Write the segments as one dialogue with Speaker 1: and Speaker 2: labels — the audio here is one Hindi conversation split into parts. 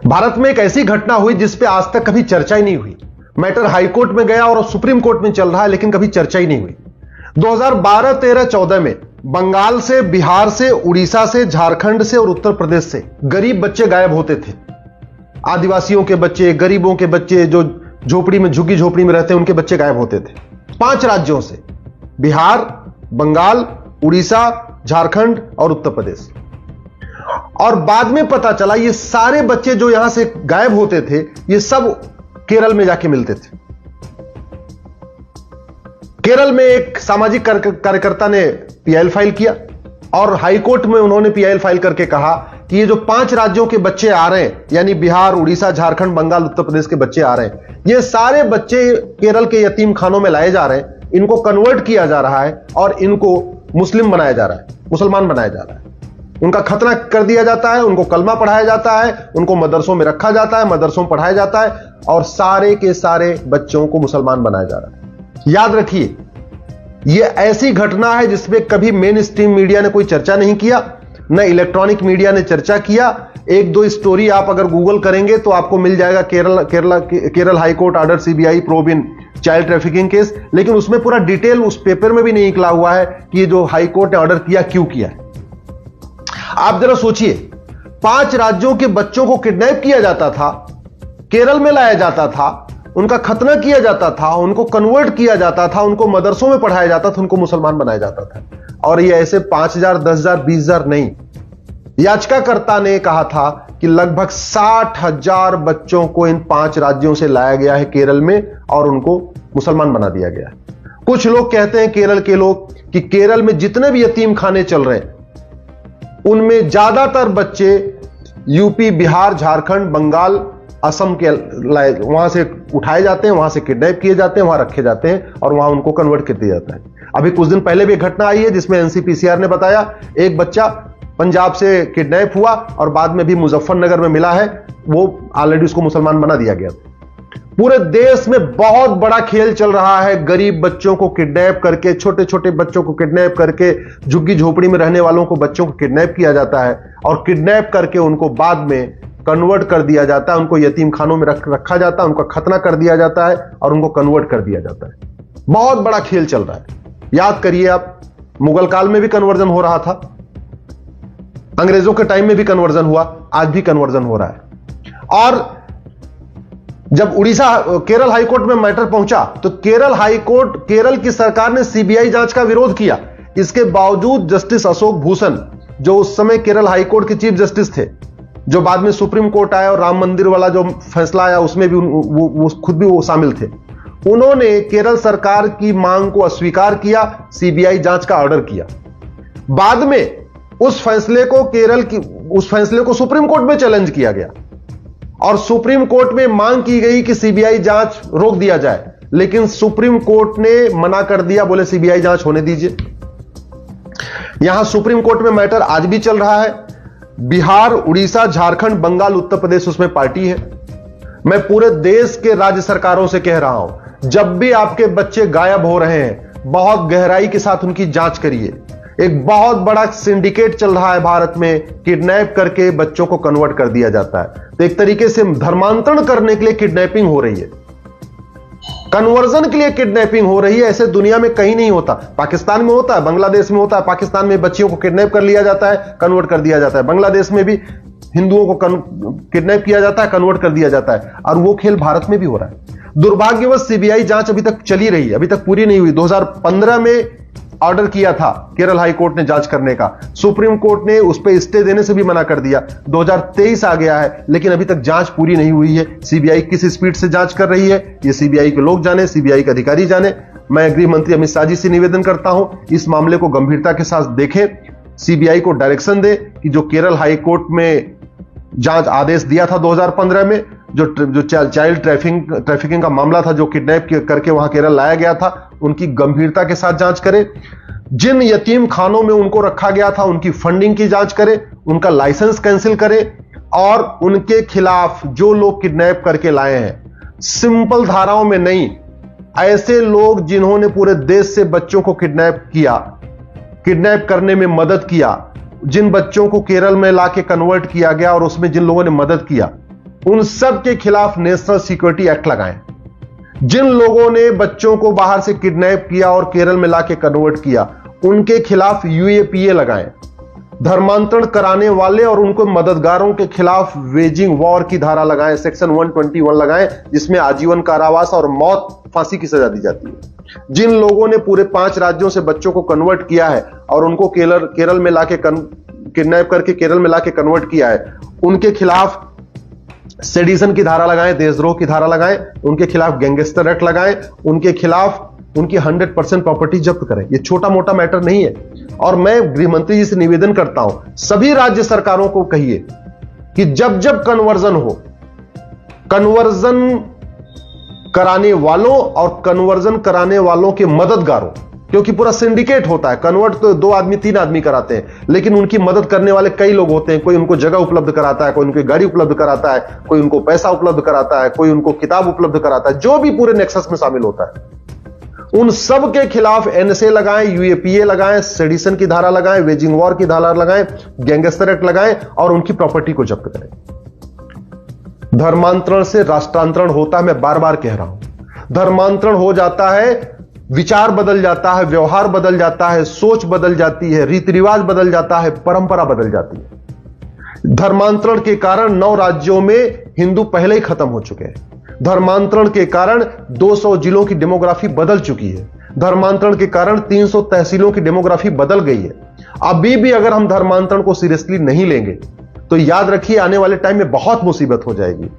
Speaker 1: भारत में एक ऐसी घटना हुई जिस पे आज तक कभी चर्चा ही नहीं हुई। मैटर हाईकोर्ट में गया और सुप्रीम कोर्ट में चल रहा है, लेकिन कभी चर्चा ही नहीं हुई। 2012, 13, 14 में बंगाल से, बिहार से, उड़ीसा से, झारखंड से और उत्तर प्रदेश से गरीब बच्चे गायब होते थे। आदिवासियों के बच्चे, गरीबों के बच्चे, जो झोपड़ी में, झुग्गी झोपड़ी में रहते हैं, उनके बच्चे गायब होते थे। 5 राज्यों से, बिहार, बंगाल, उड़ीसा, झारखंड और उत्तर प्रदेश। और बाद में पता चला ये सारे बच्चे जो यहां से गायब होते थे, ये सब केरल में जाके मिलते थे। केरल में एक सामाजिक कार्यकर्ता ने पीआईएल फाइल किया और हाईकोर्ट में उन्होंने पीआईएल फाइल करके कहा कि ये जो 5 राज्यों के बच्चे आ रहे हैं, यानी बिहार, उड़ीसा, झारखंड, बंगाल, उत्तर प्रदेश के बच्चे आ रहे हैं, ये सारे बच्चे केरल के यतीम खानों में लाए जा रहे हैं, इनको कन्वर्ट किया जा रहा है और इनको मुस्लिम बनाया जा रहा है, मुसलमान बनाया जा रहा है। उनका खतना कर दिया जाता है, उनको कलमा पढ़ाया जाता है, उनको मदरसों में रखा जाता है, मदरसों में पढ़ाया जाता है और सारे के सारे बच्चों को मुसलमान बनाया जा रहा है। याद रखिए, यह ऐसी घटना है जिसमें कभी मेन स्ट्रीम मीडिया ने कोई चर्चा नहीं किया, न इलेक्ट्रॉनिक मीडिया ने चर्चा किया। 1-2 स्टोरी आप अगर गूगल करेंगे तो आपको मिल जाएगा, Kerala high court order CBI probe in child trafficking case, लेकिन उसमें पूरा डिटेल उस पेपर में भी नहीं निकला हुआ है कि ये जो हाईकोर्ट ने ऑर्डर किया क्यों किया है। आप जरा सोचिए, 5 राज्यों के बच्चों को किडनैप किया जाता था, केरल में लाया जाता था, उनका खतना किया जाता था, उनको कन्वर्ट किया जाता था, उनको मदरसों में पढ़ाया जाता था, उनको मुसलमान बनाया जाता था। और ये ऐसे 5,000, 10,000, 20,000 नहीं, याचिकाकर्ता ने कहा था कि लगभग 60,000 बच्चों को इन 5 राज्यों से लाया गया है केरल में और उनको मुसलमान बना दिया गया। कुछ लोग कहते हैं, केरल के लोग, कि केरल में जितने भी यतीम खाने चल रहे हैं उनमें ज्यादातर बच्चे यूपी, बिहार, झारखंड, बंगाल, असम के वहां से उठाए जाते हैं, वहां से किडनैप किए जाते हैं, वहां रखे जाते हैं और वहां उनको कन्वर्ट कर दिया जाता है। अभी कुछ दिन पहले भी एक घटना आई है जिसमें एनसीपीसीआर ने बताया, एक बच्चा पंजाब से किडनैप हुआ और बाद में भी मुजफ्फरनगर में मिला है, वो ऑलरेडी उसको मुसलमान बना दिया गया। पूरे देश में बहुत बड़ा खेल चल रहा है, गरीब बच्चों को किडनैप करके, छोटे छोटे बच्चों को किडनैप करके, झुग्गी झोपड़ी में रहने वालों को, बच्चों को किडनैप किया जाता है और किडनैप करके उनको बाद में कन्वर्ट कर दिया जाता है, उनको यतीम खानों में रखा जाता है, उनका खतना कर दिया जाता है और उनको कन्वर्ट कर दिया जाता है। बहुत बड़ा खेल चल रहा है। याद करिए आप, मुगल काल में भी कन्वर्जन हो रहा था, अंग्रेजों के टाइम में भी कन्वर्जन हुआ, आज भी कन्वर्जन हो रहा है। और जब उड़ीसा, केरल हाईकोर्ट में मैटर पहुंचा तो केरल की सरकार ने सीबीआई जांच का विरोध किया। इसके बावजूद जस्टिस अशोक भूषण, जो उस समय केरल हाईकोर्ट के चीफ जस्टिस थे, जो बाद में सुप्रीम कोर्ट आया और राम मंदिर वाला जो फैसला आया उसमें भी वो खुद भी वो शामिल थे, उन्होंने केरल सरकार की मांग को अस्वीकार किया, सीबीआई जांच का ऑर्डर किया। बाद में उस फैसले को सुप्रीम कोर्ट में चैलेंज किया गया और सुप्रीम कोर्ट में मांग की गई कि सीबीआई जांच रोक दिया जाए, लेकिन सुप्रीम कोर्ट ने मना कर दिया, बोले सीबीआई जांच होने दीजिए। यहां सुप्रीम कोर्ट में मैटर आज भी चल रहा है। बिहार, उड़ीसा, झारखंड, बंगाल, उत्तर प्रदेश उसमें पार्टी है। मैं पूरे देश के राज्य सरकारों से कह रहा हूं, जब भी आपके बच्चे गायब हो रहे हैं, बहुत गहराई के साथ उनकी जांच करिए। एक बहुत बड़ा सिंडिकेट चल रहा है भारत में, किडनैप करके बच्चों को कन्वर्ट कर दिया जाता है। तो एक तरीके से धर्मांतरण करने के लिए किडनैपिंग हो रही है, कन्वर्जन के लिए किडनैपिंग हो रही है। ऐसे दुनिया में कहीं नहीं होता। पाकिस्तान में होता है, बांग्लादेश में होता है। पाकिस्तान में बच्चियों को किडनैप कर लिया जाता है, कन्वर्ट कर दिया जाता है। बांग्लादेश में भी हिंदुओं को किडनैप किया जाता है, कन्वर्ट कर दिया जाता है। और वो खेल भारत में भी हो रहा है। दुर्भाग्यवश सीबीआई जांच अभी तक चली रही है, अभी तक पूरी नहीं हुई। 2015 में ऑर्डर किया था केरल हाई कोर्ट ने जांच करने का, सुप्रीम कोर्ट ने उस पर स्टे देने से भी मना कर दिया। 2023 आ गया है, लेकिन अभी तक जांच पूरी नहीं हुई है। सीबीआई किस स्पीड से जांच कर रही है, ये सीबीआई के लोग जाने, सीबीआई के अधिकारी जाने। मैं गृह मंत्री अमित शाह जी से निवेदन करता हूं, इस मामले को गंभीरता के साथ देखें, सीबीआई को डायरेक्शन दे कि जो केरल हाई कोर्ट में जांच आदेश दिया था 2015 में, जो चाइल्ड ट्रैफिकिंग का मामला था, जो किडनैप करके वहां केरल लाया गया था, उनकी गंभीरता के साथ जांच करे। जिन यतीम खानों में उनको रखा गया था उनकी फंडिंग की जांच करे, उनका लाइसेंस कैंसिल करे और उनके खिलाफ जो लोग किडनैप करके लाए हैं, सिंपल धाराओं में नहीं, ऐसे लोग जिन्होंने पूरे देश से बच्चों को किडनैप किया, किडनैप करने में मदद किया, जिन बच्चों को केरल में लाके कन्वर्ट किया गया और उसमें जिन लोगों ने मदद किया, उन सब के खिलाफ नेशनल सिक्योरिटी एक्ट लगाएं। जिन लोगों ने बच्चों को बाहर से किडनैप किया और केरल में लाके कन्वर्ट किया, उनके खिलाफ यूएपीए लगाएं। धर्मांतरण कराने वाले और उनको मददगारों के खिलाफ वेजिंग वॉर की धारा लगाएं, सेक्शन 121 लगाएं, जिसमें आजीवन कारावास और मौत फांसी की सजा दी जाती है। जिन लोगों ने पूरे 5 राज्यों से बच्चों को कन्वर्ट किया है और उनको केरल में लाके किडनैप करके केरल में लाके कन्वर्ट किया है, उनके खिलाफ सेडिशन की धारा लगाएं, देशद्रोह की धारा लगाएं, उनके खिलाफ गैंगस्टर एक्ट लगाएं, उनके खिलाफ उनकी 100% प्रॉपर्टी जब्त करें। ये छोटा मोटा मैटर नहीं है। और मैं गृह मंत्री जी से निवेदन करता हूं, सभी राज्य सरकारों को कहिए कि जब जब कन्वर्जन हो, कन्वर्जन कराने वालों और कन्वर्जन कराने वालों के मददगारों, क्योंकि पूरा सिंडिकेट होता है, कन्वर्ट तो 2 आदमी 3 आदमी कराते हैं, लेकिन उनकी मदद करने वाले कई लोग होते हैं। कोई उनको जगह उपलब्ध कराता है, कोई उनकी गाड़ी उपलब्ध कराता है, कोई उनको पैसा उपलब्ध कराता है, कोई उनको किताब उपलब्ध कराता है, जो भी पूरे नेक्सस में शामिल होता है। उन सब के खिलाफ एनएसए लगाएं, यूएपीए लगाएं, सेडिशन की धारा लगाएं, वेजिंग वॉर की धारा लगाएं, गैंगस्टर एक्ट लगाएं और उनकी प्रॉपर्टी को जब्त करें। धर्मांतरण से राष्ट्रांतरण होता है, मैं बार बार कह रहा हूं। धर्मांतरण हो जाता है, विचार बदल जाता है, व्यवहार बदल जाता है, सोच बदल जाती है, रीति रिवाज बदल जाता है, परंपरा बदल जाती है। धर्मांतरण के कारण 9 राज्यों में हिंदू पहले ही खत्म हो चुके हैं। धर्मांतरण के कारण 200 जिलों की डेमोग्राफी बदल चुकी है। धर्मांतरण के कारण 300 तहसीलों की डेमोग्राफी बदल गई है। अभी भी अगर हम धर्मांतरण को सीरियसली नहीं लेंगे तो याद रखिए, आने वाले टाइम में बहुत मुसीबत हो जाएगी।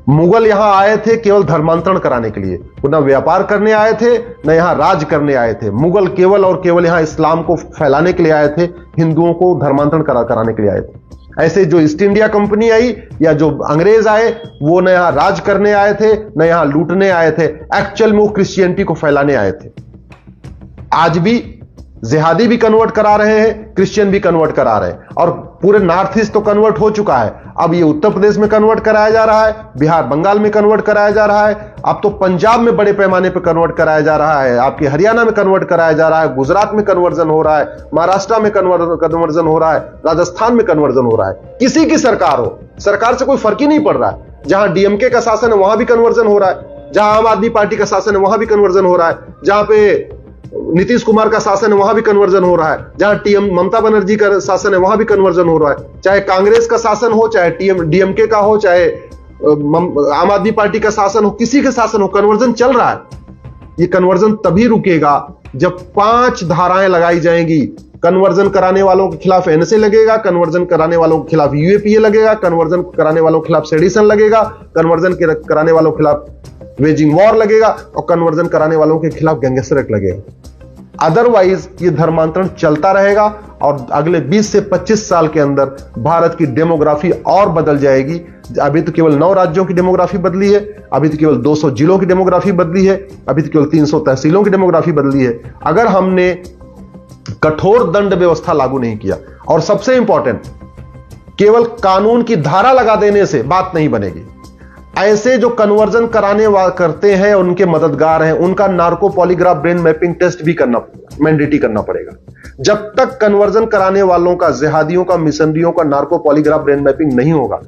Speaker 1: मुगल यहां आए थे केवल धर्मांतरण कराने के लिए, वो ना व्यापार करने आए थे, ना यहां राज करने आए थे। मुगल केवल और केवल यहां इस्लाम को फैलाने के लिए आए थे, हिंदुओं को धर्मांतरण कराने के लिए आए थे। ऐसे जो ईस्ट इंडिया कंपनी आई या जो अंग्रेज आए, वो न यहां राज करने आए थे, न यहां लूटने आए थे। एक्चुअल में वो क्रिश्चियनिटी को फैलाने आए थे। आज भी जिहादी भी कन्वर्ट करा रहे हैं, क्रिश्चियन भी कन्वर्ट करा रहे हैं, और पूरे नॉर्थ ईस्ट तो कन्वर्ट हो चुका है। अब ये उत्तर प्रदेश में कन्वर्ट कराया जा रहा है, बिहार बंगाल में कन्वर्ट कराया जा रहा है, अब तो पंजाब में बड़े पैमाने पर कन्वर्ट कराया जा रहा है, आपके हरियाणा में कन्वर्ट कराया जा रहा है, गुजरात में कन्वर्जन हो रहा है, महाराष्ट्र में कन्वर्जन हो रहा है, राजस्थान में कन्वर्जन हो रहा है। किसी की सरकार हो, सरकार से कोई फर्क ही नहीं पड़ रहा है। जहां डीएमके का शासन है वहां भी कन्वर्जन हो रहा है, जहां आम आदमी पार्टी का शासन है वहां भी कन्वर्जन हो रहा है, जहां पे नीतीश कुमार का शासन है वहां भी कन्वर्जन हो रहा है, जहां ममता बनर्जी का शासन है वहां भी कन्वर्जन हो रहा है। चाहे कांग्रेस का शासन हो, चाहे डीएमके का हो, चाहे आम आदमी पार्टी का शासन हो, किसी के शासन हो, कन्वर्जन चल रहा है। ये कन्वर्जन तभी रुकेगा जब 5 धाराएं लगाई जाएंगी। कन्वर्जन कराने वालों के खिलाफ एनएसए लगेगा, कन्वर्जन कराने वालों के खिलाफ यूएपीए लगेगा, कन्वर्जन कराने वालों के खिलाफ सेडिशन लगेगा, कन्वर्जन कराने वालों के खिलाफ वेजिंग वॉर लगेगा, और कन्वर्जन कराने वालों के खिलाफ गैंगस्टर एक्ट लगेगा। अदरवाइज ये धर्मांतरण चलता रहेगा और अगले 20 से 25 साल के अंदर भारत की डेमोग्राफी और बदल जाएगी। अभी तो केवल 9 राज्यों की डेमोग्राफी बदली है, अभी तो केवल 200 जिलों की डेमोग्राफी बदली है, अभी तो केवल 300 तहसीलों की डेमोग्राफी बदली है। अगर हमने कठोर दंड व्यवस्था लागू नहीं किया, और सबसे इंपॉर्टेंट, केवल कानून की धारा लगा देने से बात नहीं बनेगी। ऐसे जो कन्वर्जन करते हैं, उनके मददगार हैं, उनका narco polygraph brain mapping test भी करना मैंडेटरी करना पड़ेगा। जब तक कन्वर्जन कराने वालों का, जिहादियों का, मिशनरियों का नार्को पॉलीग्राफ ब्रेन मैपिंग नहीं होगा,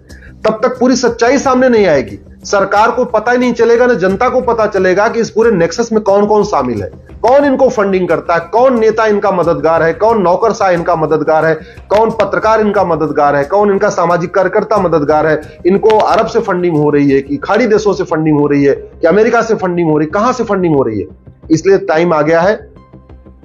Speaker 1: तब तक पूरी सच्चाई सामने नहीं आएगी। सरकार को पता ही नहीं चलेगा, ना जनता को पता चलेगा कि इस पूरे नेक्सस में कौन कौन शामिल है, कौन इनको फंडिंग करता है, कौन नेता इनका मददगार है, कौन नौकरशाह इनका मददगार है, कौन पत्रकार इनका मददगार है, कौन इनका सामाजिक कार्यकर्ता मददगार है। इनको अरब से फंडिंग हो रही है कि खाड़ी देशों से फंडिंग हो रही है कि अमेरिका से फंडिंग हो रही है, कहां से फंडिंग हो रही है। इसलिए टाइम आ गया है,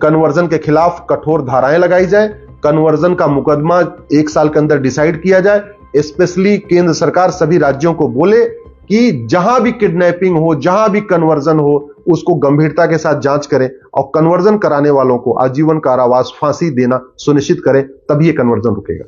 Speaker 1: कन्वर्जन के खिलाफ कठोर धाराएं लगाई जाए, कन्वर्जन का मुकदमा 1 साल के अंदर डिसाइड किया जाए। स्पेशली केंद्र सरकार सभी राज्यों को बोले कि जहां भी किडनैपिंग हो, जहां भी कन्वर्जन हो, उसको गंभीरता के साथ जांच करें और कन्वर्जन कराने वालों को आजीवन कारावास, फांसी देना सुनिश्चित करें, तभी ये कन्वर्जन रुकेगा।